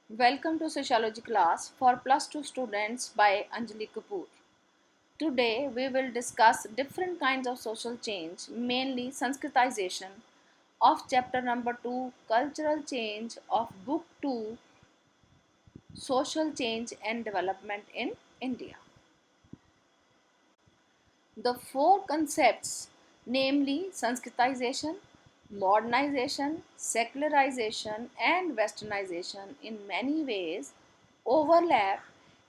Welcome to Sociology class for plus 2 students by Anjali Kapoor. Today we will discuss different kinds of social change, mainly Sanskritization of chapter number 2 Cultural Change of book 2 Social Change and Development in India. The four concepts, namely Sanskritization, modernization, secularization, and westernization, in many ways overlap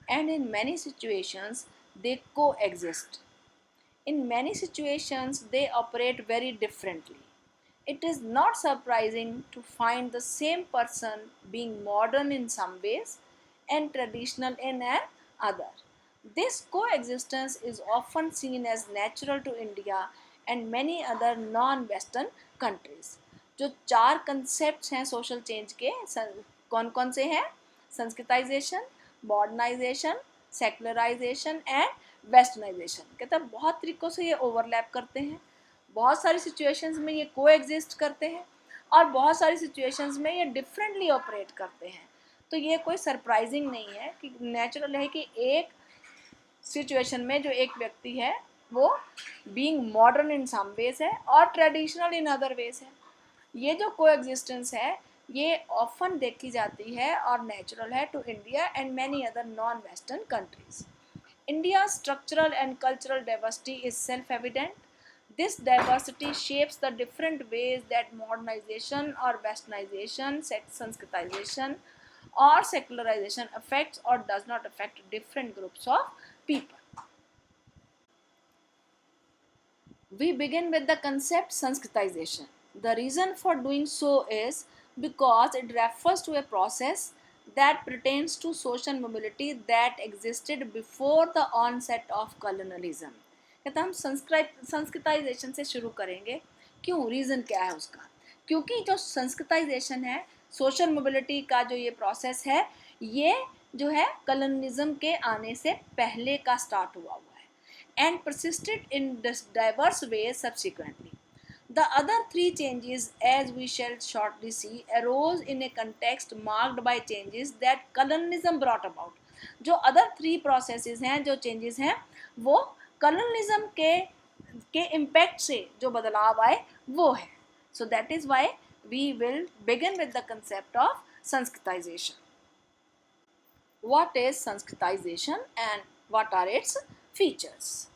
and in many situations they coexist. In many situations, they operate very differently. It is not surprising to find the same person being modern in some ways and traditional in another. This coexistence is often seen as natural to India and many other non-Western countries. जो चार concept हैं social change के कौन कौन से हैं? Sanskritisation, modernisation, secularisation and westernisation. कहता है बहुत तरीकों से ये ओवरलैप करते हैं, बहुत सारी सिचुएशंस में ये कोएग्जिस्ट करते हैं और बहुत सारी सिचुएशंस में ये डिफरेंटली ऑपरेट करते हैं। तो ये कोई सरप्राइजिंग नहीं है कि नेचुरल है कि एक सिचुएशन में जो एक व्यक्ति है वो बीइंग मॉडर्न इन सम वेज है और ट्रेडिशनल इन अदर वेज है। ये जो कोएग्जिस्टेंस है ये ऑफन देखी जाती है और नेचुरल है to India and many other non western countries. India's structural and cultural diversity is self-evident. This diversity shapes the different ways that modernization or westernization, sanskritization or secularization affects or does not affect different groups of people. We begin with the concept Sanskritization. The reason for doing so is because it refers to a process that pertains to social mobility that existed before the onset of colonialism. कहता हम Sanskritisation से शुरू करेंगे। क्यों? Reason क्या है उसका? क्योंकि जो संस्कृताइजेशन है, सोशल मोबिलिटी का जो ये प्रोसेस है, ये जो है कॉलोनिज्म के आने से पहले का स्टार्ट हुआ and persisted in diverse ways subsequently. The other three changes, as we shall shortly see, arose in a context marked by changes that colonialism brought about. जो other three processes हैं, जो changes हैं, वो colonialism के impact से जो बदलाव आए वो है. So that is why we will begin with the concept of Sanskritization. What is Sanskritization and what are its features?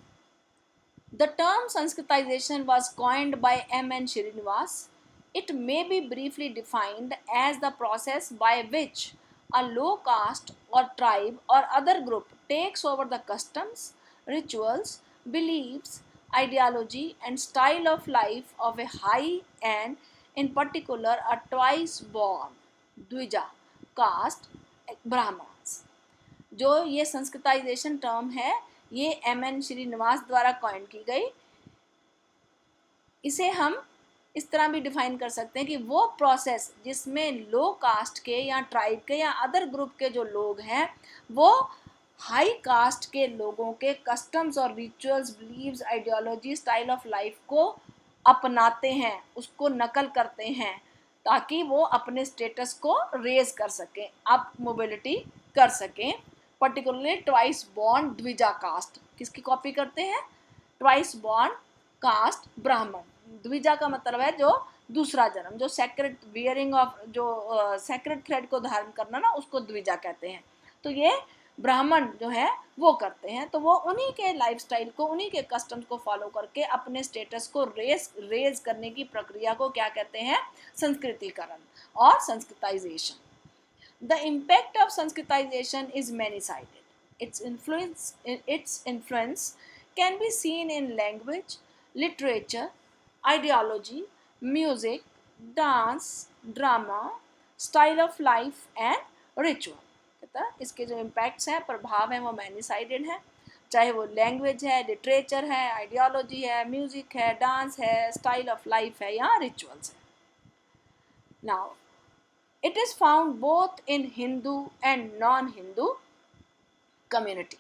The term Sanskritization was coined by M.N. Srinivas. It may be briefly defined as the process by which a low caste or tribe or other group takes over the customs, rituals, beliefs, ideology and style of life of a high and in particular a twice born Dwija caste Brahmins. जो ये Sanskritisation term है ये M.N. Srinivas द्वारा coin की गई। इसे हम इस तरह भी डिफाइन कर सकते हैं कि वो प्रोसेस जिसमें लो कास्ट के या ट्राइब के या अदर ग्रुप के जो लोग हैं वो हाई कास्ट के लोगों के कस्टम्स और rituals, beliefs, ideology, style of life को अपनाते हैं, उसको नकल करते हैं ताकि वो अपने स्टेटस को रेज कर सकें, अप मोबिलिटी कर सकें। Particularly twice born Dwija cast किसकी कॉपी करते हैं? ट्वाइस बॉर्न कास्ट ब्राह्मण। द्विजा का मतलब है जो दूसरा जन्म, जो सेक्रेट बियरिंग ऑफ जो सेक्रेट थ्रेड को धारण करना ना, उसको द्विजा कहते हैं। तो ये ब्राह्मण जो है वो करते हैं, तो वो उन्हीं के लाइफस्टाइल को, उन्हीं के कस्टम्स को फॉलो करके अपने स्टेटस को रेज करने की प्रक्रिया को क्या कहते हैं? संस्कृतिकरण और Sanskritisation. The impact of Sanskritization is many-sided. Its influence can be seen in language, literature, ideology, music, dance, drama, style of life and ritual. कहता इसके जो impacts हैं, प्रभाव हैं, वो many-sided हैं। चाहे वो लैंग्वेज है, लिटरेचर है, आइडियोलॉजी है, म्यूजिक है, डांस है, स्टाइल ऑफ लाइफ है या रिचुअल्स है। Now it is found both in Hindu and non-Hindu community.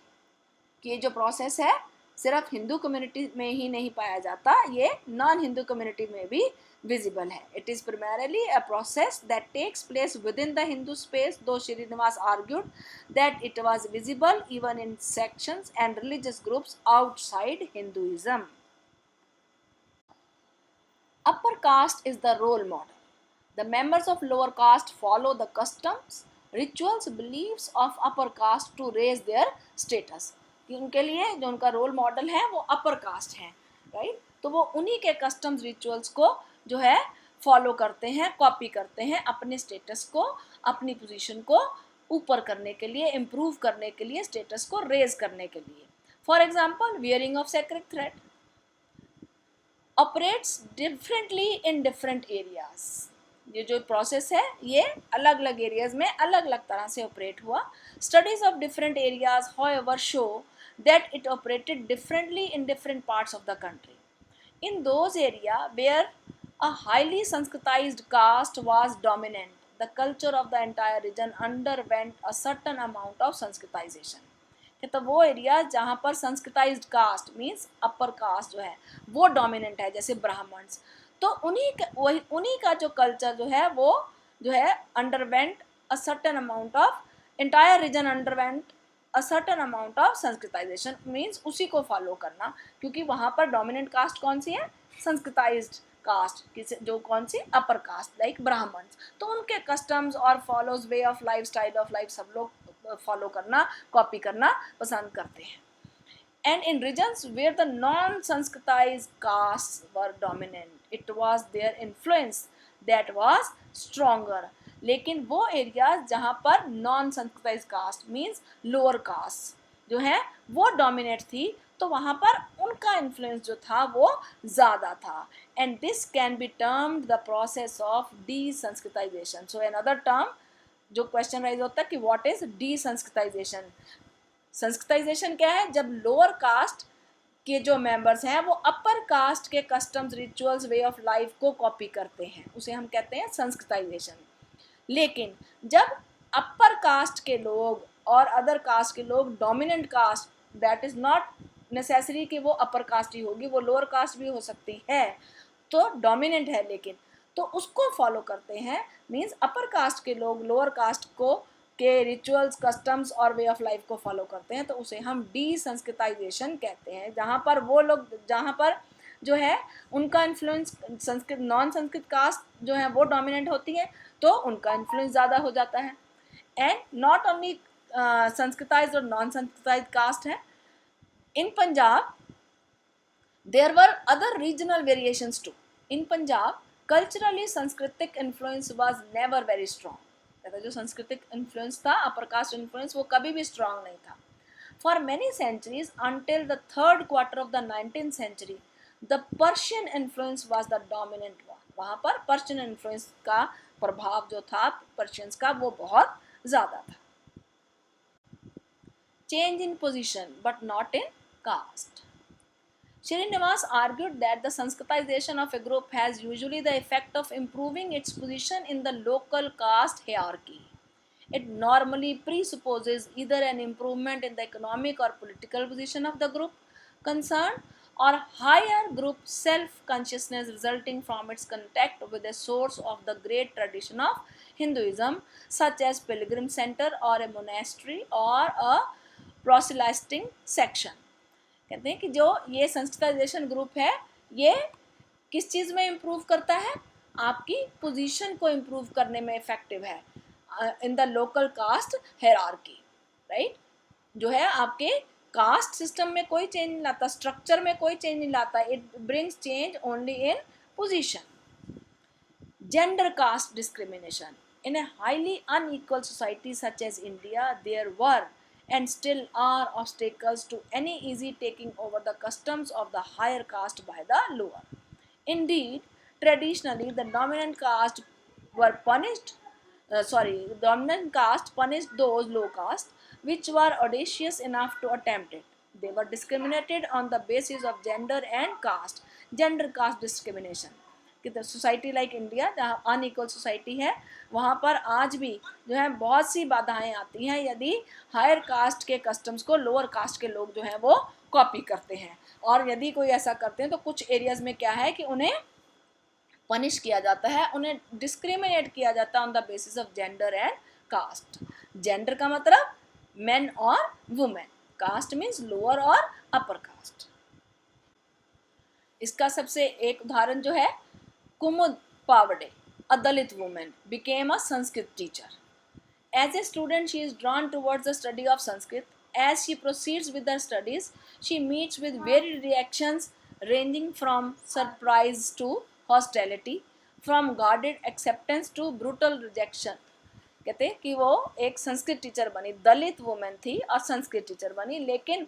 कि ये जो प्रोसेस है सिर्फ हिंदू कम्युनिटी में ही नहीं पाया जाता, ये नॉन हिंदू कम्युनिटी में भी visible है. It is primarily a process that takes place within the Hindu space, though Srinivas argued that it was visible even in sections and religious groups outside Hinduism. Upper caste is the role model. The members of lower caste follow the customs, rituals, beliefs of upper caste to raise their status. कि उनके लिए जो उनका role model है वो upper cast है, right. तो वो उन्हीं के कस्टम्स रिचुअल्स को जो है फॉलो करते हैं, कॉपी करते हैं, अपने स्टेटस को, अपनी पोजीशन को ऊपर करने के लिए, इम्प्रूव करने के लिए, स्टेटस को रेज करने के लिए. For example, wearing of sacred thread operates differently in different areas. ये जो प्रोसेस है ये अलग अलग एरियाज में अलग अलग तरह से ऑपरेट हुआ. Studies of different areas however show that it operated differently in different parts of the country. In those areas where a highly Sanskritized caste was dominant, the culture of the entire region underwent a certain amount of Sanskritization. तो वो area जहाँ पर संस्कृताइज्ड cast means upper caste जो है वो dominant है, जैसे Brahmins, तो उन्हीं का जो कल्चर जो है वो जो है underwent a certain amount of, entire reason underwent a certain amount of Sanskritisation. Means उसी को फॉलो करना, क्योंकि वहाँ पर डोमिनेंट कास्ट कौन सी है, संस्कृताइज्ड कास्ट, जो कौन सी अपर कास्ट लाइक ब्राह्मण्स, तो उनके कस्टम्स और follows way of life, style of life सब लोग फॉलो करना, कॉपी करना पसंद करते हैं. And in regions where the non-Sanskritized castes were dominant, it was their influence that was stronger. लेकिन वो एरियाज जहाँ पर non Sanskritise caste means lower caste जो है वो डोमिनेट थी, तो वहाँ पर उनका इन्फ्लुएंस जो था वो ज़्यादा था. And this can be termed the process of D Sanskritisation. So another term जो क्वेश्चन राइज होता है कि what is D Sanskritisation. Sanskritisation क्या है, जब लोअर कास्ट के जो मेंबर्स हैं वो अपर कास्ट के customs, rituals, way of life को कॉपी करते हैं, उसे हम कहते हैं संस्कृताइजेशन. लेकिन जब अपर कास्ट के लोग और अदर कास्ट के लोग dominant caste, that is not necessary कि वो अपर कास्ट ही होगी, वो लोअर कास्ट भी हो सकती है, तो डोमिनेंट है लेकिन, तो उसको फॉलो करते हैं. मीन्स अपर कास्ट के लोग लोअर कास्ट को के रिचुअल्स, कस्टम्स और वे ऑफ लाइफ को फॉलो करते हैं, तो उसे हम डी संस्कृताइजेशन कहते हैं. जहाँ पर वो लोग, जहाँ पर जो है उनका influence Sanskrit, non Sanskrit caste जो है वो डोमिनेंट होती है, तो उनका इन्फ्लुएंस ज़्यादा हो जाता है. एंड नॉट ओनली संस्कृताइज और नॉन संस्कृताइज कास्ट है. In Punjab there were other regional variations too. In Punjab culturally सांस्कृतिक influence was never very strong. जो सांस्कृतिक इन्फ्लुएंस था, अपर कास्ट इन्फ्लुएंस, वो कभी भी स्ट्रॉन्ग नहीं था. For many centuries until the third quarter of the 19th century the Persian influence was the dominant one. वहाँ पर पर्शियन इन्फ्लुएंस का प्रभाव जो था पर्शियंस का वो बहुत ज़्यादा था. Change in position but not in caste. Srinivas argued that the Sanskritization of a group has usually the effect of improving its position in the local caste hierarchy. It normally presupposes either an improvement in the economic or political position of the group concerned, or higher group self-consciousness resulting from its contact with a source of the great tradition of Hinduism, such as pilgrim center or a monastery or a proselyting section. कहते हैं कि जो ये Sanskritisation group है ये किस चीज़ में improve करता है, आपकी पोजीशन को इम्प्रूव करने में इफेक्टिव है in the local caste hierarchy, right. जो है आपके कास्ट सिस्टम में कोई चेंज नहीं लाता, स्ट्रक्चर में कोई चेंज नहीं लाता, it brings change only in position. Gender caste discrimination. In a highly unequal society such as India there were and still are obstacles to any easy taking over the customs of the higher caste by the lower. Indeed, traditionally the dominant caste punished those low caste which were audacious enough to attempt it. They were discriminated on the basis of gender and caste. Gender caste discrimination. Society like India जहाँ unequal society है वहाँ पर आज भी जो है बहुत सी बाधाएं आती हैं यदि हायर कास्ट के कस्टम्स को लोअर कास्ट के लोग जो हैं वो कॉपी करते हैं. और यदि कोई ऐसा करते हैं तो कुछ एरियाज में क्या है कि उन्हें पनिश किया जाता है, उन्हें डिस्क्रिमिनेट किया जाता है on the basis of gender and caste. Gender का मतलब मेन और वुमेन, कास्ट मीन्स लोअर और अपर कास्ट। इसका सबसे एक उदाहरण जो है, कुमुद Pawade, a Dalit woman, became a Sanskrit teacher. As a student, she is drawn towards the study of Sanskrit. As she proceeds with her studies, she meets with varied reactions ranging from surprise to hostility, from guarded acceptance to brutal rejection. कहते हैं कि वो एक Sanskrit teacher बनी, दलित women थी और Sanskrit teacher बनी, लेकिन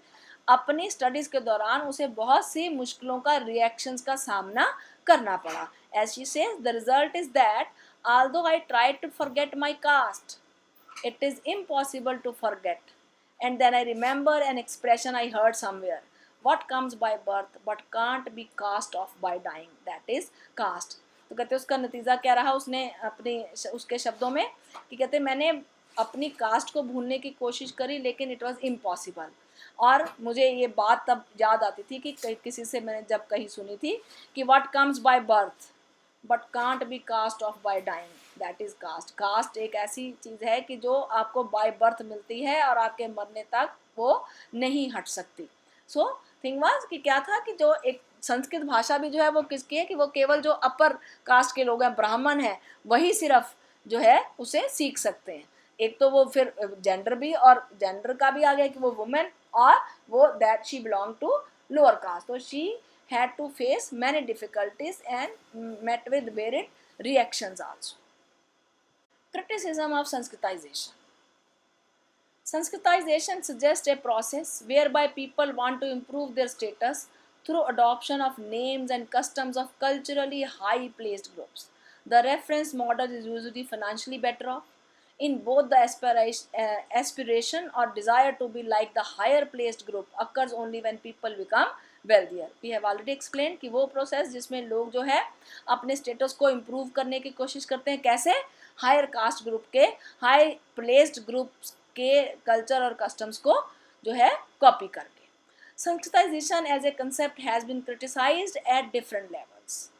अपनी स्टडीज के दौरान उसे बहुत सी मुश्किलों का, रिएक्शंस का सामना करना पड़ा. As she says, the result is that although I tried to forget my caste, it is impossible to forget. And then I remember an expression I heard somewhere. What comes by birth but can't be cast off by dying. That is caste. तो कहते उसका नतीजा क्या रहा, उसने अपने उसके शब्दों में कि कहते मैंने अपनी कास्ट को भूलने की कोशिश करी लेकिन इट वॉज इम्पॉसिबल. और मुझे ये बात तब याद आती थी कि किसी से मैंने जब कहीं सुनी थी कि what comes by birth but can't be cast off by dying. That is caste. Caste एक ऐसी चीज़ है कि जो आपको बाय बर्थ मिलती है और आपके मरने तक वो नहीं हट सकती. सो थिंग वाज कि क्या था कि जो एक संस्कृत भाषा भी जो है वो किसकी है कि वो केवल जो अपर कास्ट के लोग हैं, ब्राह्मण हैं, वही सिर्फ जो है उसे सीख सकते हैं. एक तो वो फिर जेंडर भी, और जेंडर का भी आ गया कि वो वुमेन, और वो that she belong to lower caste. तो she had to face many difficulties and met with varied reactions also. Criticism of Sanskritization. Sanskritization suggests a process whereby people want to improve their status through adoption of names and customs of culturally high placed groups. The reference model is usually financially better off. In both, the aspiration or desire to be like the higher placed group occurs only when people become wealthier. We have already explained कि वो process जिसमें लोग जो है अपने status को improve करने की कोशिश करते हैं, कैसे, हायर कास्ट ग्रुप के, हाई प्लेस्ड ग्रुप्स के कल्चर और कस्टम्स को जो है कॉपी करके. Sanskritization as a concept has been criticized at different levels.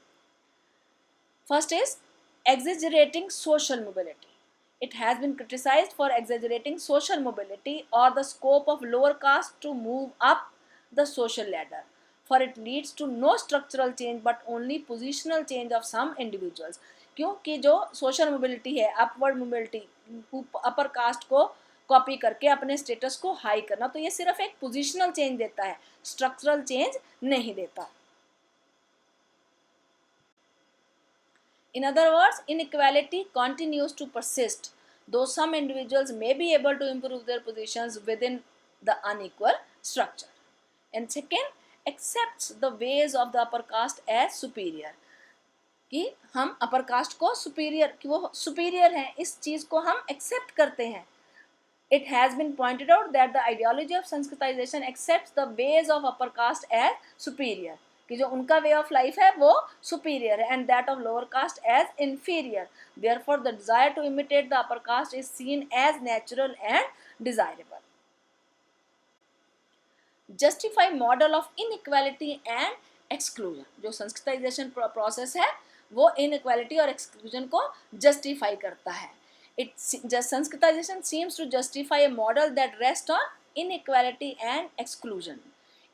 First is exaggerating social mobility. It has been criticized for exaggerating social mobility or the scope of lower caste to move up the social ladder, for it leads to no structural change but only positional change of some individuals. क्योंकि जो social mobility है, upward mobility, upper caste को copy करके अपने status को high करना, तो ये सिर्फ एक पोजिशनल चेंज देता है, स्ट्रक्चरल चेंज नहीं देता. In other words, inequality continues to persist, though some individuals may be able to improve their positions within the unequal structure. And second, accepts the ways of the upper caste as superior. कि हम upper caste को superior, कि वो superior हैं, इस चीज़ को हम accept करते हैं. It has been pointed out that the ideology of Sanskritization accepts the ways of upper caste as superior, कि जो उनका वे ऑफ लाइफ है वो सुपीरियर है, and that of lower caste as inferior. Therefore the desire to imitate the upper caste is seen as natural and desirable. Justify model of inequality and exclusion. जो Sanskritization process है वो inequality और exclusion को justify करता है. Sanskritization seems to justify a model that rests on inequality and exclusion.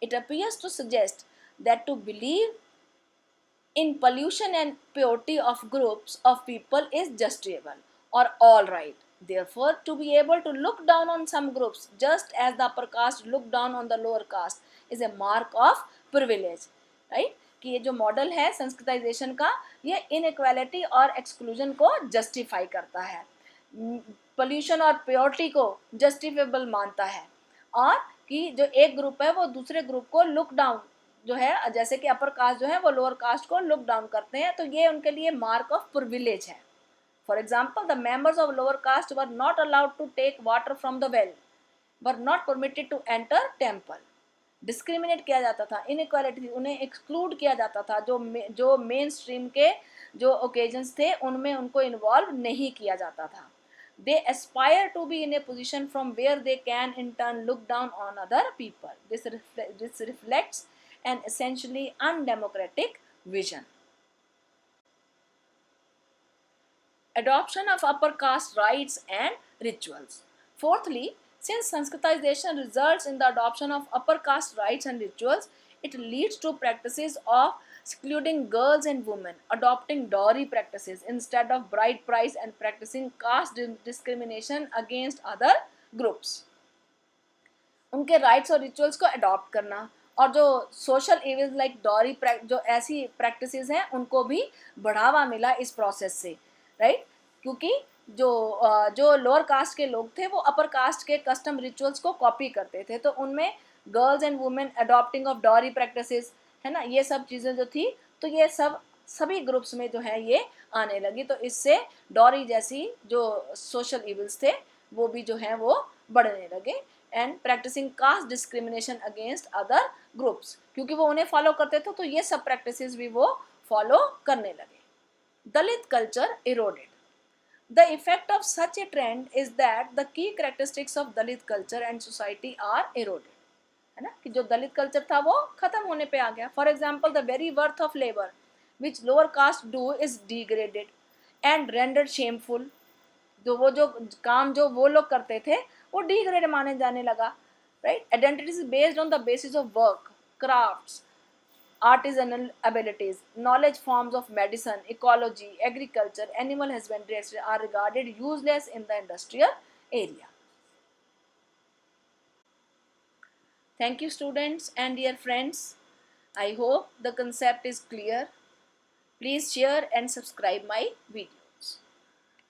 It appears to suggest that to believe in pollution and purity of groups of people is justifiable or all right. Therefore, to be able to look down on some groups just as the upper caste look down on the lower caste is a mark of privilege. Right? कि ये जो model है Sanskritisation का, ये inequality और exclusion को justify करता है, पोल्यूशन और प्योरिटी को जस्टिफेबल मानता है, और कि जो एक ग्रुप है वो दूसरे ग्रुप को लुक डाउन जो है, जैसे कि अपर कास्ट जो है वो लोअर कास्ट को लुक डाउन करते हैं, तो ये उनके लिए मार्क ऑफ प्रिविलेज है. For example, the members of lower caste were not allowed to take water from the well, were not permitted to enter temple. Discriminate किया जाता था, इनइक्वालिटी, उन्हें एक्सक्लूड किया जाता था, जो मेन स्ट्रीम के जो ओकेजन्स थे उनमें उनको इन्वॉल्व नहीं किया जाता था. They aspire to be in a position from where they can in turn look down on other people. This reflects an essentially undemocratic vision. adoption of upper caste rites and rituals. Fourthly, since Sanskritization results in the adoption of upper caste rites and rituals, it leads to practices of secluding girls and women, adopting dowry practices instead of bride price, and practicing caste discrimination against other groups. उनके rights और rituals को adopt करना, और जो social evils like dowry जो ऐसी practices हैं उनको भी बढ़ावा मिला इस प्रोसेस से, राइट? क्योंकि जो लोअर कास्ट के लोग थे वो अपर कास्ट के कस्टम रिचुअल्स को कॉपी करते थे, तो उनमें girls and women adopting of dowry practices, है ना, ये सब चीज़ें जो थी, तो ये सब सभी ग्रुप्स में जो है ये आने लगी, तो इससे डॉरी जैसी जो सोशल इविल्स थे वो भी जो है वो बढ़ने लगे। And practising caste discrimination against other groups, क्योंकि वो उन्हें फॉलो करते थे तो ये सब प्रैक्टिसेस भी वो फॉलो करने लगे। Dalit culture eroded. The effect of such a trend is that the key characteristics of Dalit culture and society are eroded, है ना, कि जो दलित कल्चर था वो खत्म होने पे आ गया। For example, the very worth of labour which lower caste do is degraded and rendered shameful. जो काम जो वो लोग करते थे वो डिग्रेड माने जाने लगा, right? Identity is based on the basis of work, crafts, artisanal abilities, knowledge forms of medicine, ecology, agriculture, animal husbandry, etc. are regarded useless in the industrial area. Thank you students and dear friends. I hope the concept is clear. Please share and subscribe my video.